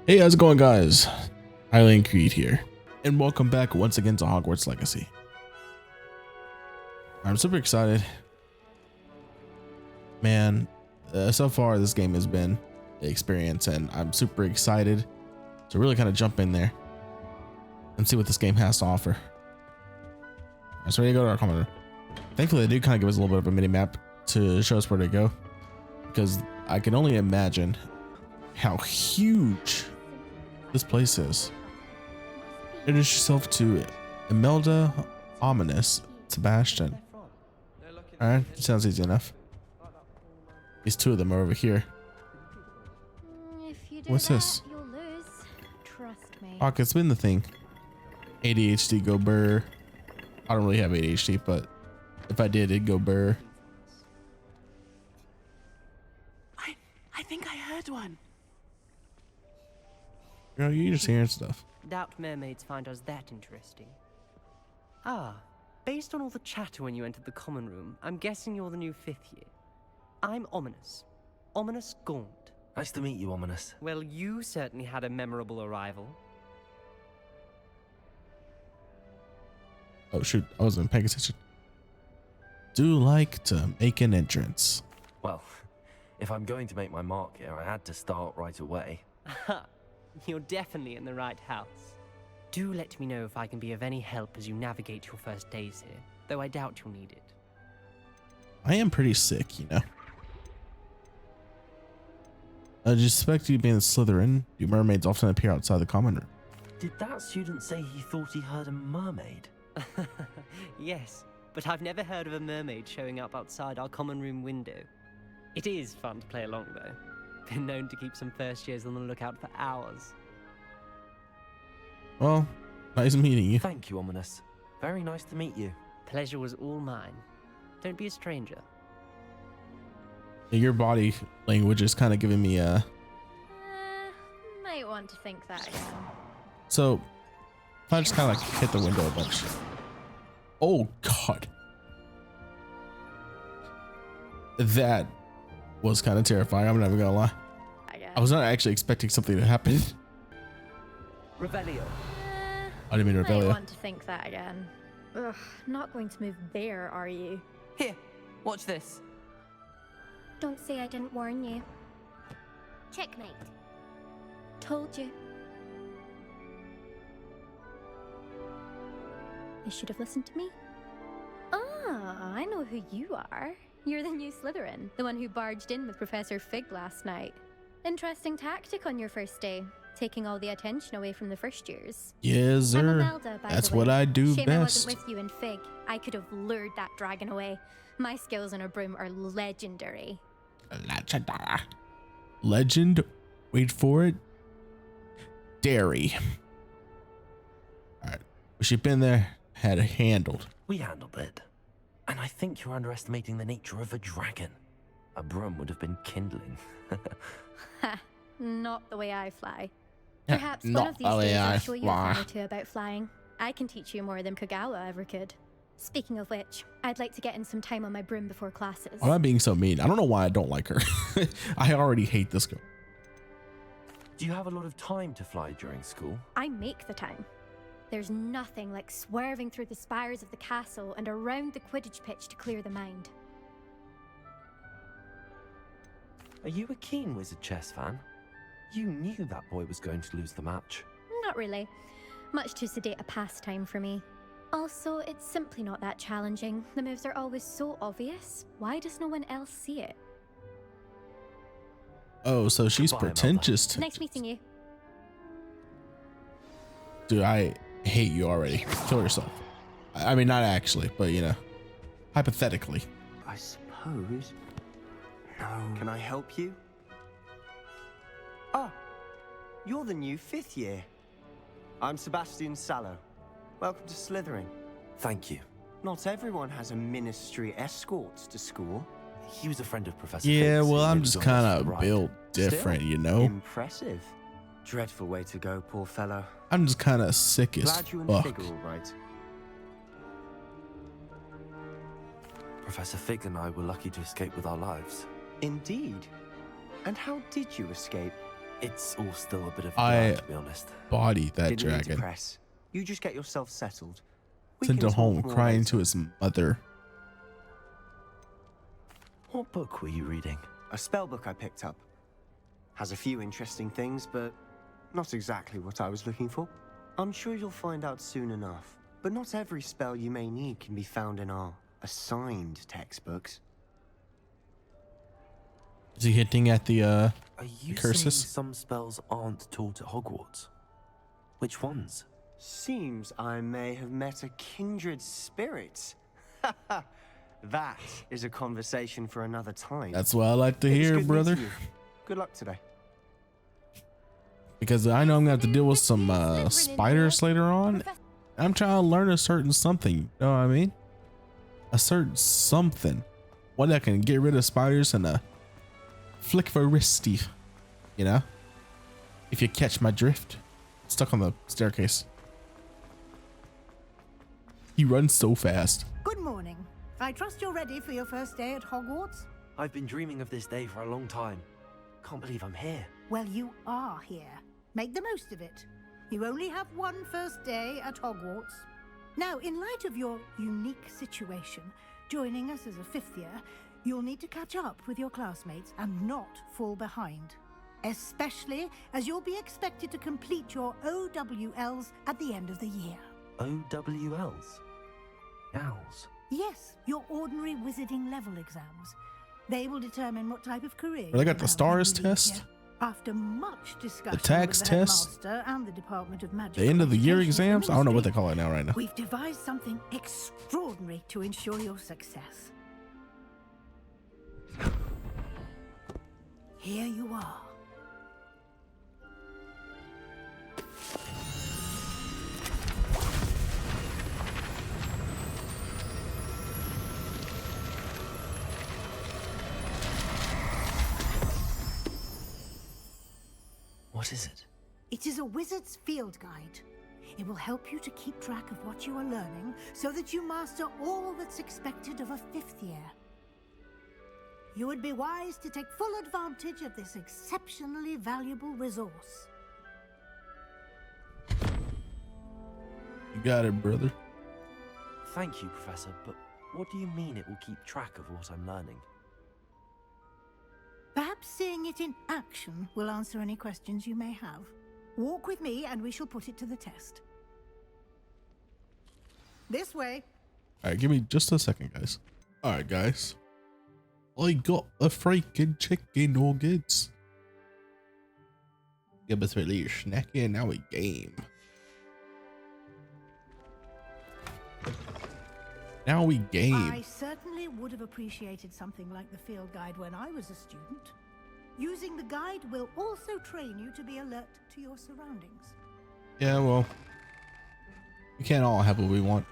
Hey, how's it going, guys? Hyliancreed here, and welcome back once again to Hogwarts Legacy. I'm super excited, man. So far, this game has been an experience, and I'm super excited to really kind of jump in there and see what this game has to offer. All right, so we're gonna go to our common room. Thankfully, they do kind of give us a little bit of a mini map to show us where to go, because I can only imagine how huge this place is. Introduce yourself to Imelda, Ominous, Sebastian. Alright, sounds easy enough. These two of them are over here. What's this? Okay, it's been the thing. ADHD go burr. I don't really have ADHD, but if I did, it'd go burr. I think I heard one. You know, you're just hearing stuff. Doubt mermaids find us that interesting. Ah, based on all the chatter when you entered the common room, I'm guessing you're the new 5th year. I'm Ominous. Ominous Gaunt. Nice to meet you, Ominous. Well, you certainly had a memorable arrival. Oh shoot, I wasn't paying attention. Do like to make an entrance. Well, if I'm going to make my mark here, I had to start right away. You're definitely in the right house. Do let me know if I can be of any help as you navigate your first days here, though I doubt you'll need it. I am pretty sick, you know. I suspect you being a Slytherin. Do mermaids often appear outside the common room? Did that student say he thought he heard a mermaid? Yes, but I've never heard of a mermaid showing up outside our common room window. It is fun to play along, though. Been known to keep some first years on the lookout for hours. Well, nice meeting you. Thank you, Ominous. Very nice to meet you. Pleasure was all mine. Don't be a stranger. Your body language is kind of giving me a... Might want to think that again. So, if I just kind of like hit the window a bunch. Oh, God. That was kind of terrifying. I'm never gonna lie. I was not actually expecting something to happen. Revelio. I didn't mean Might Revelio. want to think that again. Ugh, not going to move there, are you? Here, watch this. Don't say I didn't warn you. Checkmate. Told you. You should have listened to me. Ah, I know who you are. You're the new Slytherin, the one who barged in with Professor Fig last night. Interesting tactic on your first day, taking all the attention away from the first years. Yes, I'm sir. Imelda, by That's the way. what I do Shame I best. wasn't with you in Fig. I could have lured that dragon away. My skills on a broom are legendary. Legendary. Legend. Wait for it. Dairy. All right. She's been there. Had it handled. We handled it. And I think you're underestimating the nature of a dragon. A broom would have been kindling. Ha, not the way I fly. Yeah, Perhaps one not of these the way days I I'll show you a fly. thing or two about flying. I can teach you more than Kagawa ever could. Speaking of which, I'd like to get in some time on my broom before classes. I'm not being so mean. I don't know why I don't like her. I already hate this girl. Do you have a lot of time to fly during school? I make the time. There's nothing like swerving through the spires of the castle and around the Quidditch pitch to clear the mind. Are you a keen Wizard chess fan? You knew that boy was going to lose the match. Not really. Much too sedate a pastime for me. Also, it's simply not that challenging. The moves are always so obvious. Why does no one else see it? Oh, so she's Goodbye, pretentious. To Nice meeting you. Dude, I hate you already. Kill yourself. I mean, not actually, but you know, hypothetically. I suppose. No. Can I help you? Ah, you're the new 5th year. I'm Sebastian Sallow. Welcome to Slytherin. Thank you. Not everyone has a ministry escort to school. He was a friend of Professor Yeah, Fig's, well, who I'm lives just on kind this of right. built different, Still, you know? Impressive. Dreadful way to go, poor fellow. I'm just kind of sick as Glad you and fuck. Fig are all right. Professor Fig and I were lucky to escape with our lives. Indeed. And how did you escape? It's all still a bit of a blur, to be honest. Body that Didn't mean to dragon. press. You just get yourself settled. We Sent can him talk home more crying later. to his mother. What book were you reading? A spell book I picked up. Has a few interesting things, but not exactly what I was looking for. I'm sure you'll find out soon enough. But not every spell you may need can be found in our assigned textbooks. Is he hinting at the Are you curses? saying some spells aren't taught at Hogwarts? Which ones? Seems I may have met a kindred spirit. That is a conversation for another time. That's what I like to It was hear, good brother. meeting you. Good luck today. Because I know I'm gonna have to deal with some spiders later on. I'm trying to learn a certain something. You know what I mean? A certain something. One that can get rid of spiders in a flick of a wrist, you know? If you catch my drift. Stuck on the staircase. He runs so fast. Good morning. I trust you're ready for your first day at Hogwarts? I've been dreaming of this day for a long time. Can't believe I'm here. Well, you are here. Make the most of it. You only have one first day at Hogwarts. Now, in light of your unique situation, joining us as a fifth year, you'll need to catch up with your classmates and not fall behind. Especially as you'll be expected to complete your OWLs at the end of the year. OWLs? Owls? Yes, your ordinary wizarding level exams. They will determine what type of career Well, they got you the have stars when you leave test. here. After much discussion tax with the test, headmaster and the Department of Magic The end of the year Education exams? I don't know what they Ministry, call it now right now. we've devised something extraordinary to ensure your success. Here you are. What is it? It is a wizard's field guide. It will help you to keep track of what you are learning so that you master all that's expected of a fifth year. You would be wise to take full advantage of this exceptionally valuable resource. You got it, brother. Thank you, Professor, but what do you mean it will keep track of what I'm learning? Perhaps seeing it in action will answer any questions you may have. Walk with me and we shall put it to the test. This way. All right, give me just a second, guys. All right, guys. I got a freaking chicken nuggets. Give us a little snack and now we game. Now we game. I certainly would have appreciated something like the field guide when I was a student. Using the guide will also train you to be alert to your surroundings. Yeah, well, we can't all have what we want.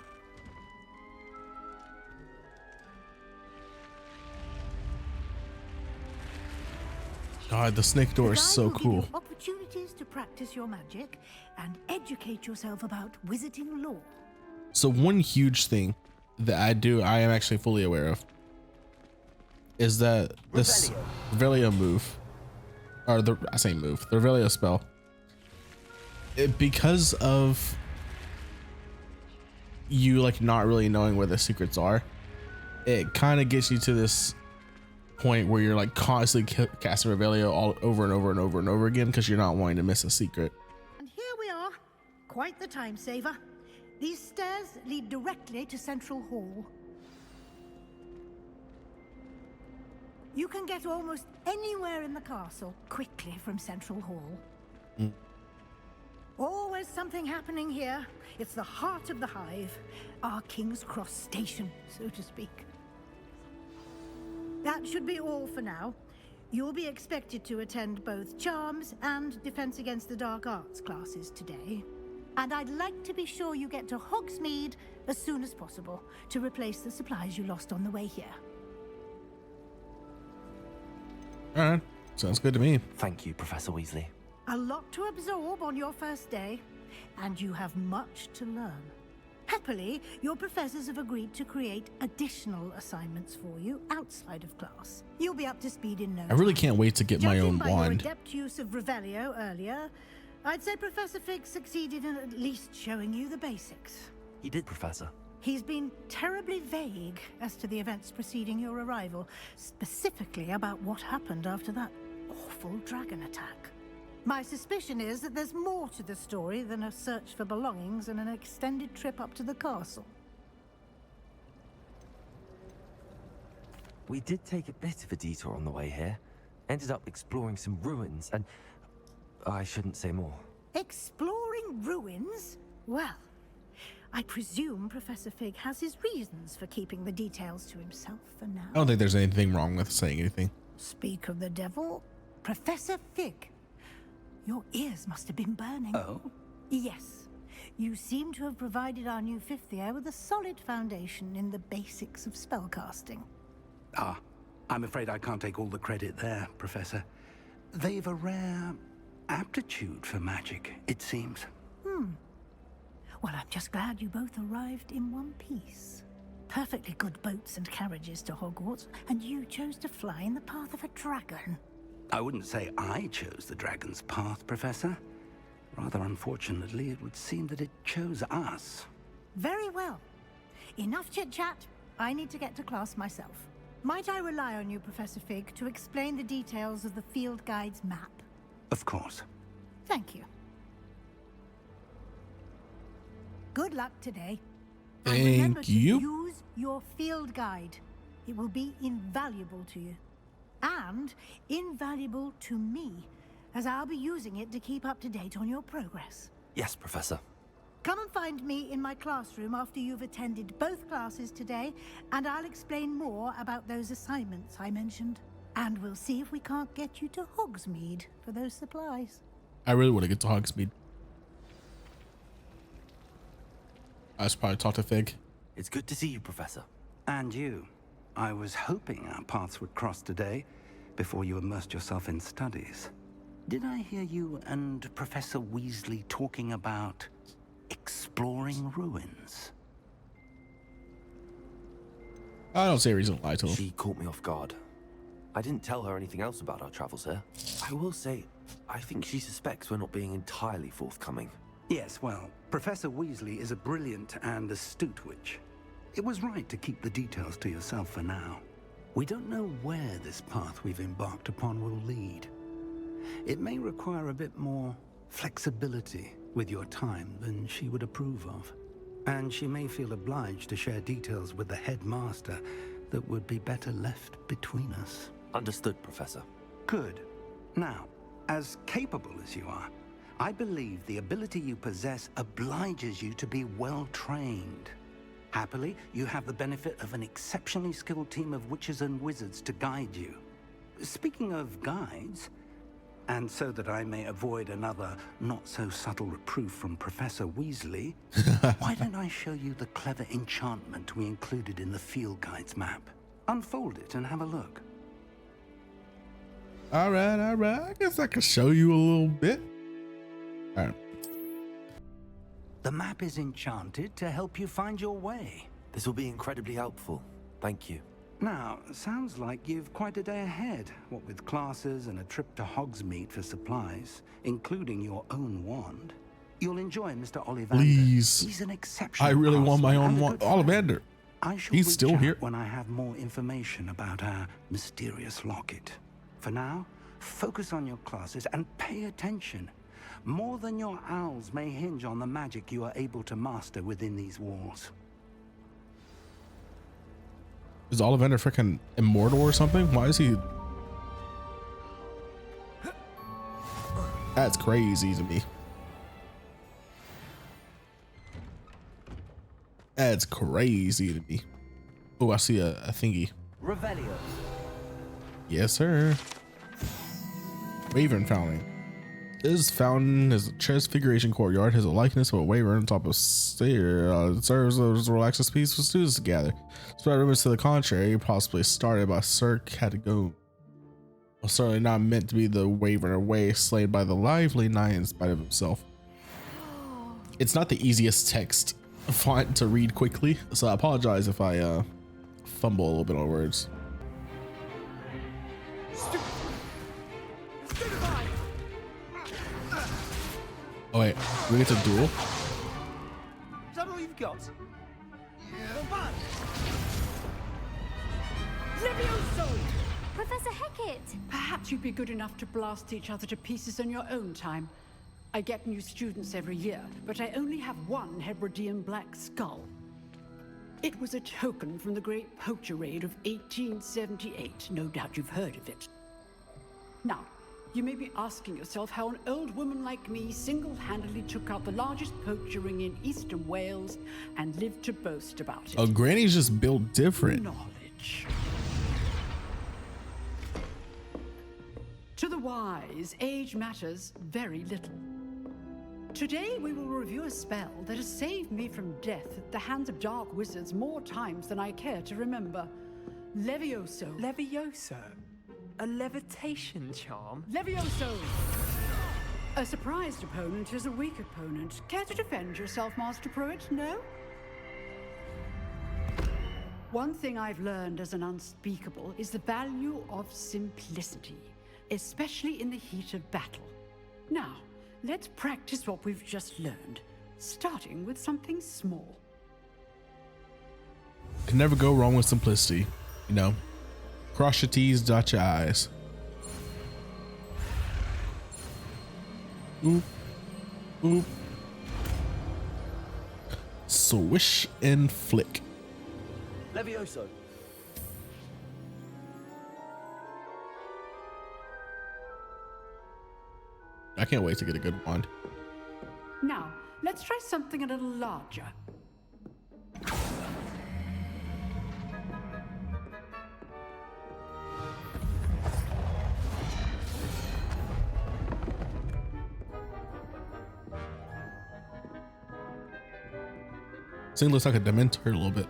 God, the snake door is so The guide will give cool. you opportunities to practice your magic and educate yourself about wizarding lore. So one huge thing that I am actually fully aware of is that this Revelio move, or the Revelio spell, because of you like not really knowing where the secrets are, it kind of gets you to this point where you're like constantly casting Revelio all over and over and over and over again because you're not wanting to miss a secret. And here we are. Quite the time saver. These stairs lead directly to Central Hall. You can get almost anywhere in the castle quickly from Central Hall. Always something happening here. It's the heart of the hive, our King's Cross station, so to speak. That should be all for now. You'll be expected to attend both Charms and Defense Against the Dark Arts classes today. And I'd like to be sure you get to Hogsmeade as soon as possible to replace the supplies you lost on the way here. All right, sounds good to me. Thank you, Professor Weasley. A lot to absorb on your first day, and you have much to learn. Heck, Happily, your professors have agreed to create additional assignments for you outside of class. You'll be up to speed in no I really time. can't wait to get my Judging own by your wand. adept use of Revelio earlier, I'd say Professor Fig succeeded in at least showing you the basics. He did, Professor. He's been terribly vague as to the events preceding your arrival, specifically about what happened after that awful dragon attack. My suspicion is that there's more to the story than a search for belongings and an extended trip up to the castle. We did take a bit of a detour on the way here. Ended up exploring some ruins and... I shouldn't say more. Exploring ruins? Well, I presume Professor Fig has his reasons for keeping the details to himself for now. I don't think there's anything wrong with saying anything. Speak of the devil, Professor Fig. Your ears must have been burning. Oh? Yes. You seem to have provided our new fifth year with a solid foundation in the basics of spellcasting. Ah, I'm afraid I can't take all the credit there, Professor. They've a rare aptitude for magic, it seems. Well, I'm just glad you both arrived in one piece. Perfectly good boats and carriages to Hogwarts, and you chose to fly in the path of a dragon. I wouldn't say I chose the dragon's path, Professor. Rather unfortunately, it would seem that it chose us. Very well. Enough chit-chat. I need to get to class myself. Might I rely on you, Professor Fig, to explain the details of the field guide's map? Of course. Thank you. Good luck today. And remember Thank to you. use your field guide. It will be invaluable to you. And invaluable to me, as I'll be using it to keep up to date on your progress. Yes, Professor. Come and find me in my classroom after you've attended both classes today, and I'll explain more about those assignments I mentioned. And we'll see if we can't get you to Hogsmeade for those supplies. I really want to get to Hogsmeade. I should probably talk to Fig. It's good to see you, Professor. And you. I was hoping our paths would cross today, before you immersed yourself in studies. Did I hear you and Professor Weasley talking about exploring ruins? I don't see a reason to lie to him. She caught me off guard. I didn't tell her anything else about our travels here. I will say, I think she suspects we're not being entirely forthcoming. Yes, well, Professor Weasley is a brilliant and astute witch. It was right to keep the details to yourself for now. We don't know where this path we've embarked upon will lead. It may require a bit more flexibility with your time than she would approve of. And she may feel obliged to share details with the headmaster that would be better left between us. Understood, Professor. Good. Now, as capable as you are, I believe the ability you possess obliges you to be well trained. Happily, you have the benefit of an exceptionally skilled team of witches and wizards to guide you. Speaking of guides, and so that I may avoid another not-so-subtle reproof from Professor Weasley, why don't I show you the clever enchantment we included in the field guide's map? Unfold it and have a look. All right. I guess I can show you a little bit. All right. The map is enchanted to help you find your way. This will be incredibly helpful. Thank you. Now, sounds like you've quite a day ahead, what with classes and a trip to Hogsmeade for supplies, including your own wand. You'll enjoy Mr. Ollivander. Please. He's an exceptional I really want my craftsman own and a wand. good friend. Ollivander. I shall He's reach still out here. when I have more information about our mysterious locket. For now, focus on your classes and pay attention. More than your owls may hinge on the magic you are able to master within these walls. Is Ollivander freaking immortal or something? Why is he? That's crazy to me. That's crazy to me. Oh, I see a thingy. Revelio. Yes, sir. Wyvern Fountain. This fountain is a transfiguration courtyard, has a likeness of a wyvern on top of stair. It serves as a relaxing space for students to gather. Despite rumors to the contrary, possibly started by Sir Cadogan. Well, certainly not meant to be the wyvern away, slain by the lively knight in spite of himself. It's not the easiest text font to read quickly, so I apologize if I fumble a little bit on words. Oh wait, we get to duel? Is that all you've got? Levioso! Professor Hecat! Perhaps you'd be good enough to blast each other to pieces in your own time. I get new students every year, but I only have one Hebridean black skull. It was a token from the Great Poacher Raid of 1878. No doubt you've heard of it. Now, you may be asking yourself how an old woman like me single-handedly took out the largest poacher ring in eastern Wales and lived to boast about it. Oh, Granny's just built different. Knowledge. To the wise, age matters very little. Today we will review a spell that has saved me from death at the hands of dark wizards more times than I care to remember. Levioso. Levioso? A levitation charm? Levioso! A surprised opponent is a weak opponent. Care to defend yourself, Master Pruitt? No? One thing I've learned as an unspeakable is the value of simplicity, especially in the heat of battle. Now, let's practice what we've just learned, starting with something small. Can never go wrong with simplicity, you know. Cross your T's, dot your I's. Oop, oop. Swish and flick. Levioso. I can't wait to get a good wand. Now, let's try something a little larger. This thing looks like a Dementor a little bit.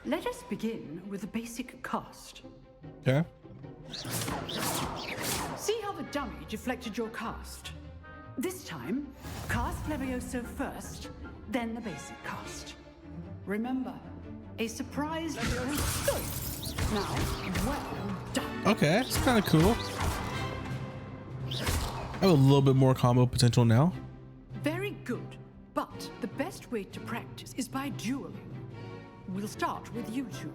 Let us begin with the basic cast. Okay. See how the dummy deflected your cast? This time, cast Levioso first, then the basic cast. Remember, a surprise Levioso. Now, well done. Okay, it's kind of cool. I have a little bit more combo potential now. Very good, but the best way to practice is by dueling. We'll start with you two.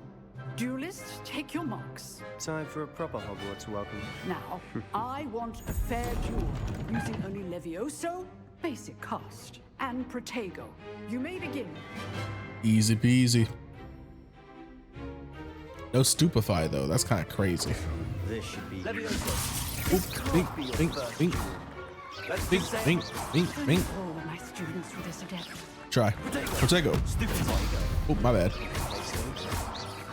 Duelists, take your marks. Time for a proper Hogwarts welcome. Now, I want a fair duel, using only Levioso, basic cast, and Protego. You may begin. Easy peasy. No stupefy though, that's kind of crazy. This should be Levioso. Oop, bink, bink, bink. Bink, bink, bink, bink. All my students with this adept. Try. Protego. Oh, my bad.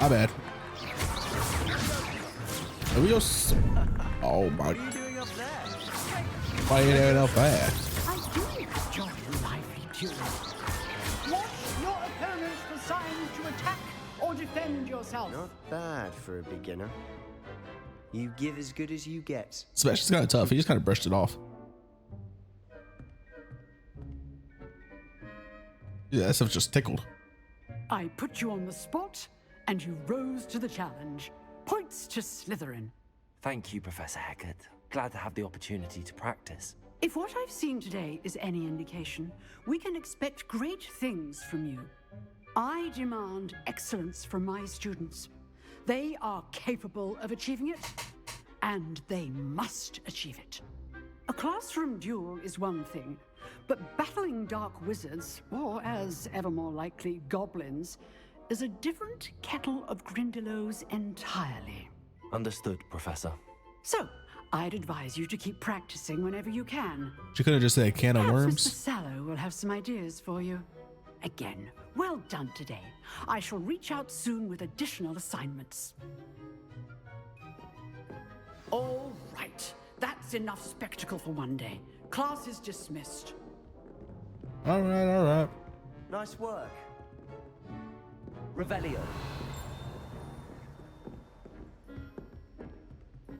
My bad. Levioso. Oh my. What are you doing up there? Why ain't there enough bad? I do enjoy a lively duel. Watch your opponents for signs to attack or defend yourself. not bad for a beginner. You give as good as you get. Smash is kind of tough. He just kind of brushed it off. Yeah, that stuff just tickled. I put you on the spot, and you rose to the challenge. Points to Slytherin. Thank you, Professor Hecat. Glad to have the opportunity to practice. If what I've seen today is any indication, we can expect great things from you. I demand excellence from my students. They are capable of achieving it, and they must achieve it. A classroom duel is one thing, but battling dark wizards, or as ever more likely, goblins, is a different kettle of Grindylows entirely. Understood, Professor. So, I'd advise you to keep practicing whenever you can. She could have just said a can of Perhaps Mr. worms. Sallow will have some ideas for you. Again, well done today. I shall reach out soon with additional assignments. All right, that's enough spectacle for one day. Class is dismissed. All right, all right. Nice work. Revelio.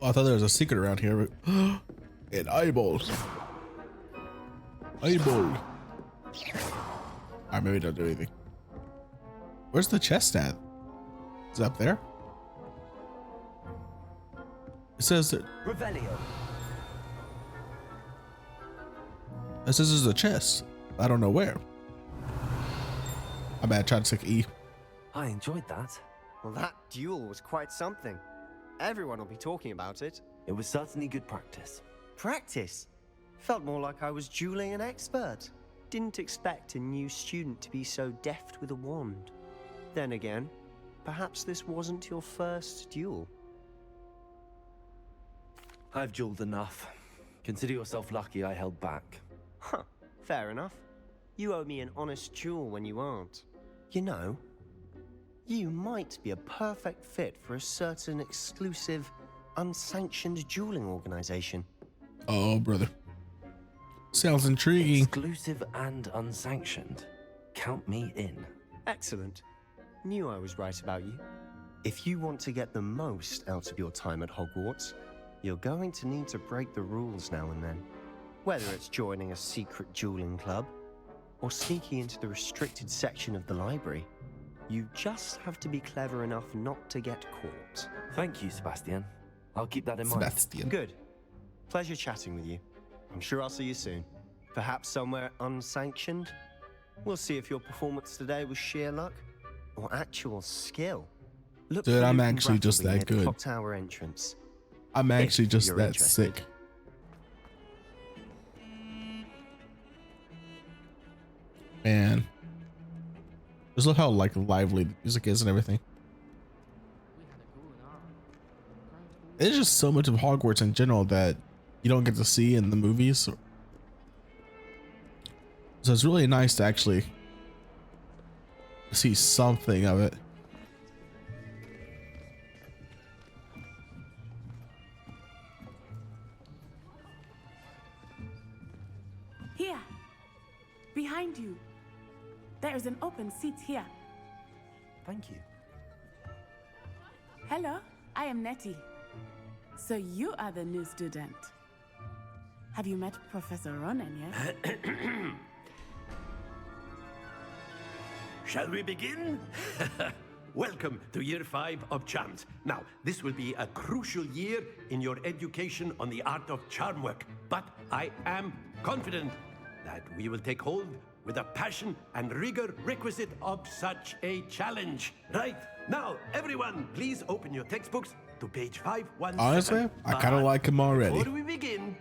Oh, I thought there was a secret around here. But an eyeball. Eyeball. Alright, maybe don't do anything. Where's the chest at? Is it up there? It says that Revelio. it says there's a chest. I don't know where. I bet I tried to click E. I enjoyed that. Well, that duel was quite something. Everyone will be talking about it. It was certainly good practice. Practice? Felt more like I was dueling an expert. Didn't expect a new student to be so deft with a wand. Then again, perhaps this wasn't your first duel. I've dueled enough. Consider yourself lucky I held back. Huh, fair enough. You owe me an honest duel when you aren't. You know, you might be a perfect fit for a certain exclusive, unsanctioned dueling organization. Oh, brother. Sounds intriguing. Exclusive and unsanctioned. Count me in. Excellent. Knew I was right about you. If you want to get the most out of your time at Hogwarts, you're going to need to break the rules now and then. Whether it's joining a secret dueling club, or sneaking into the restricted section of the library, you just have to be clever enough not to get caught. Thank you, Sebastian. I'll keep that in mind. Sebastian. Good. Pleasure chatting with you. I'm sure I'll see you soon. Perhaps somewhere unsanctioned? We'll see if your performance today was sheer luck or actual skill. Look Dude, for I'm Luke and actually just Brattleby that at the good. Clock Tower entrance. I'm actually If just you're that interested. sick. Man. Just look how like lively the music is and everything. There's just so much of Hogwarts in general that you don't get to see in the movies. So it's really nice to actually see something of it. Here, behind you. There is an open seat here. Thank you. Hello, I am Nettie. So you are the new student. Have you met Professor Ronan yet? Shall we begin? Welcome to Year 5 of Charms. Now, this will be a crucial year in your education on the art of charm work, but I am confident that we will take hold with the passion and rigor requisite of such a challenge. Right, now, everyone, please open your textbooks to page 517. Honestly, I kind of like him already. Before we begin,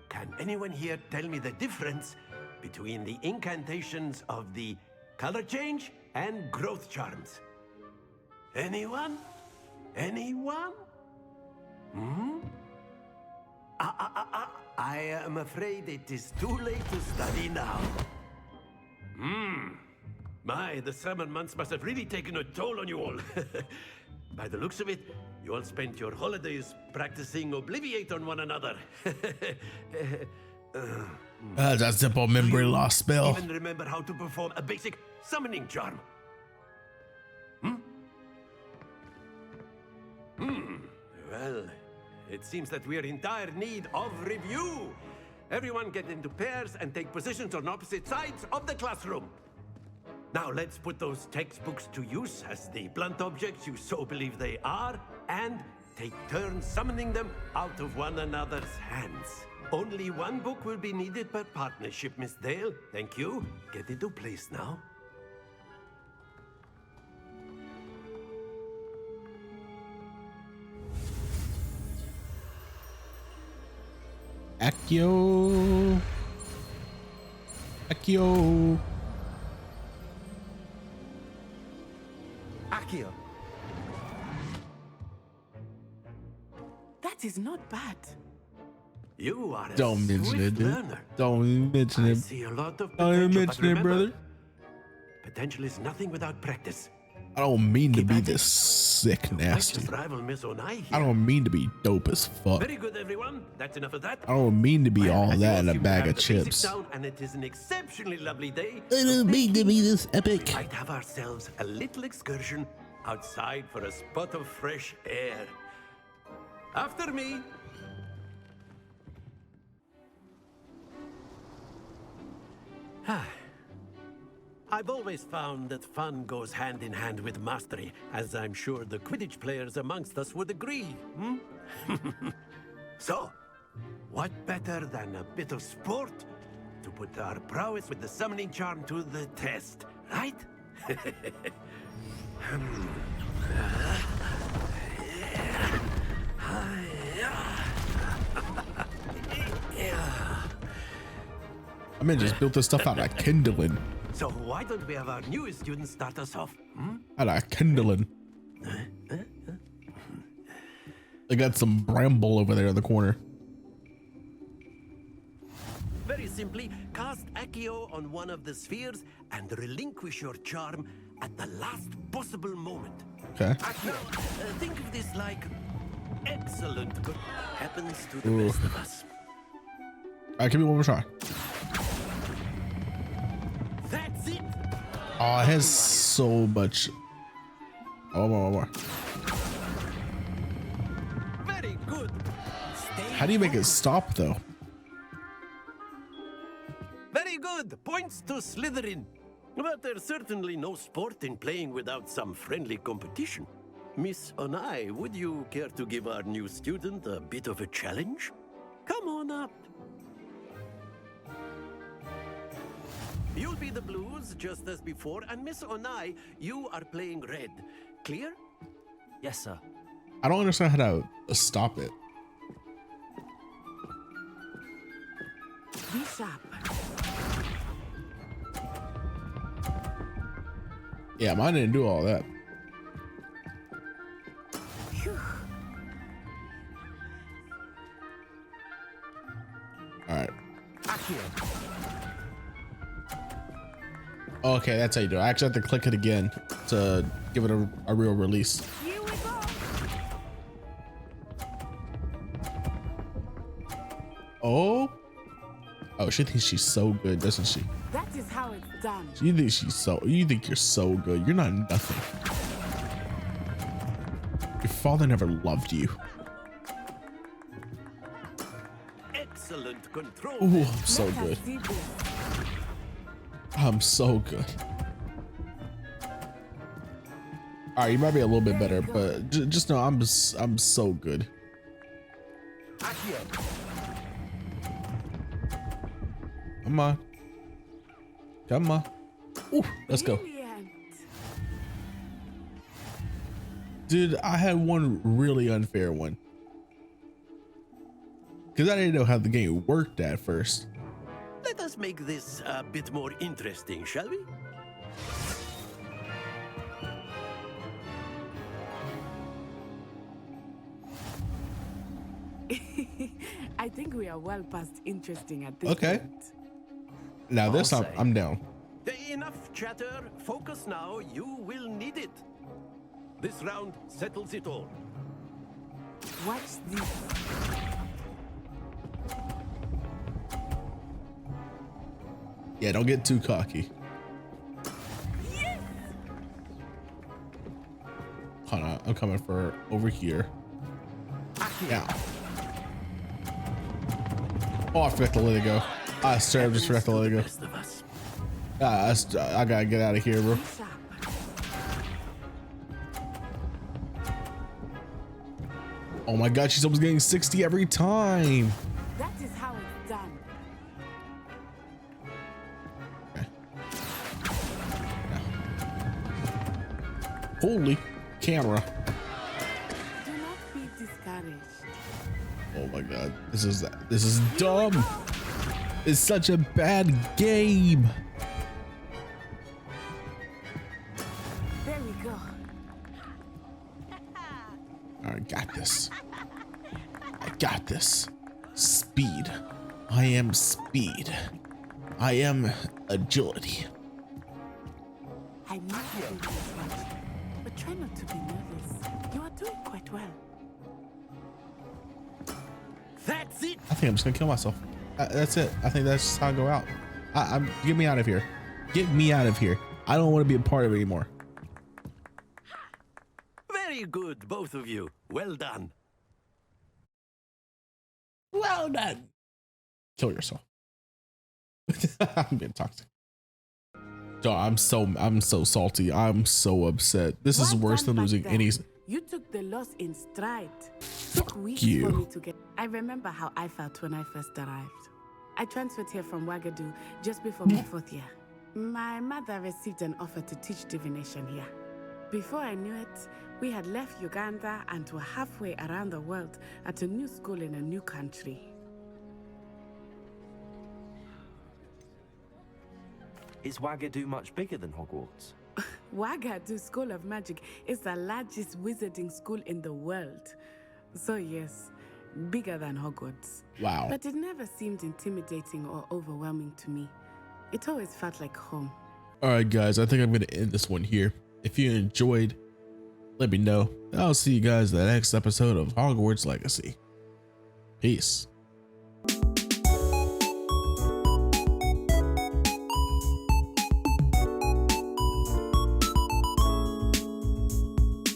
can anyone here tell me the difference between the incantations of the color change and growth charms? Anyone? Anyone? I am afraid it is too late to study now. My, the summer months must have really taken a toll on you all. By the looks of it, you all spent your holidays practicing Obliviate on one another. That's a simple memory loss spell. Even remember how to perform a basic summoning charm? Well, it seems that we are in dire need of review. Everyone get into pairs and take positions on opposite sides of the classroom. Now let's put those textbooks to use as the blunt objects you so believe they are, and take turns summoning them out of one another's hands. Only one book will be needed per partnership, Miss Dale. Thank you. Get into place now. Accio. Accio. Accio. That is not bad. You are a Don't mention swift it, dude. learner. Don't mention I it. see a lot of Don't even potential, but mention it, remember, brother. potential is nothing without practice. I don't mean to Keep be at it. this sick nasty. Righteous rival Miss Onai here. I don't mean to be dope as fuck. Very good, everyone. That's enough of that. I don't mean to be Well, all as you that in a seem to bag have of the basics chips. down, and it is an exceptionally lovely day. I don't mean to be this We epic. might have ourselves a little excursion outside for a spot of fresh air. After me. I've always found that fun goes hand in hand with mastery, as I'm sure the Quidditch players amongst us would agree. So, what better than a bit of sport to put our prowess with the summoning charm to the test, right? I mean, just built this stuff out of kindling. So why don't we have our newest student start us off? Out of kindling. They got some bramble over there in the corner. Very simply, cast Accio on one of the spheres and relinquish your charm at the last possible moment. Okay. Now, think of this like excellent good happens to the best of us. All right, give me one more try. That's it. Oh, it has so much. Oh, one more. Very good. How do you make it stop though? Very good. Points to Slytherin. But there's certainly no sport in playing without some friendly competition. Miss Onai, would you care to give our new student a bit of a challenge? Come on up. You'll be the blues just as before, and Miss Onai, you are playing red. Clear? Yes, sir. I don't understand how to stop it. Be sharp. Yeah, mine didn't do all that. All right. Okay, that's how you do it. I actually have to click it again to give it a real release. Here we go. Oh, she thinks she's so good, doesn't she? That is how it's done. You think you're so good. You're not nothing. Your father never loved you. Excellent control. Ooh, I'm so good. I'm so good. All right, you might be a little bit better, but just know I'm so good. Come on. Come on. Ooh, let's go. Dude, I had one really unfair one. Because I didn't know how the game worked at first. Let us make this a bit more interesting, shall we? I think we are well past interesting at this Okay. point. Now this I'm down. Enough chatter. Focus now. You will need it. This round settles it all. Watch this. Yeah, don't get too cocky. Yes! Hold on, I'm coming for over here. Yeah. Oh, I forgot to let it go. I straight just forgot to let it go. I gotta get out of here, bro. Oh my god, she's almost getting 60 every time. That is how it's done. Okay. Holy camera. Do not be discouraged. Oh my god, this is dumb. It's such a bad game. There we go. I got this. I got this. Speed. I am speed. I am agility. I know you do this much, but try not to be nervous. You are doing quite well. That's it. I think I'm just gonna kill myself. That's it. I think that's just how I go out. Get me out of here. Get me out of here. I don't want to be a part of it anymore. Very good, both of you. Well done. Well done. Kill yourself. I'm being toxic. I'm so salty. I'm so upset. This is Well worse done than back losing then. any. You took the loss in stride. Took weeks you. for me to get. I remember how I felt when I first arrived. I transferred here from Wagadu just before my 4th year. My mother received an offer to teach divination here. Before I knew it, we had left Uganda and were halfway around the world at a new school in a new country. Is Wagadu much bigger than Hogwarts? Wagadu School of Magic is the largest wizarding school in the world. So yes, bigger than Hogwarts. Wow. But it never seemed intimidating or overwhelming to me. It always felt like home. All right, guys, I think I'm going to end this one here. If you enjoyed, let me know. I'll see you guys in the next episode of Hogwarts Legacy. Peace.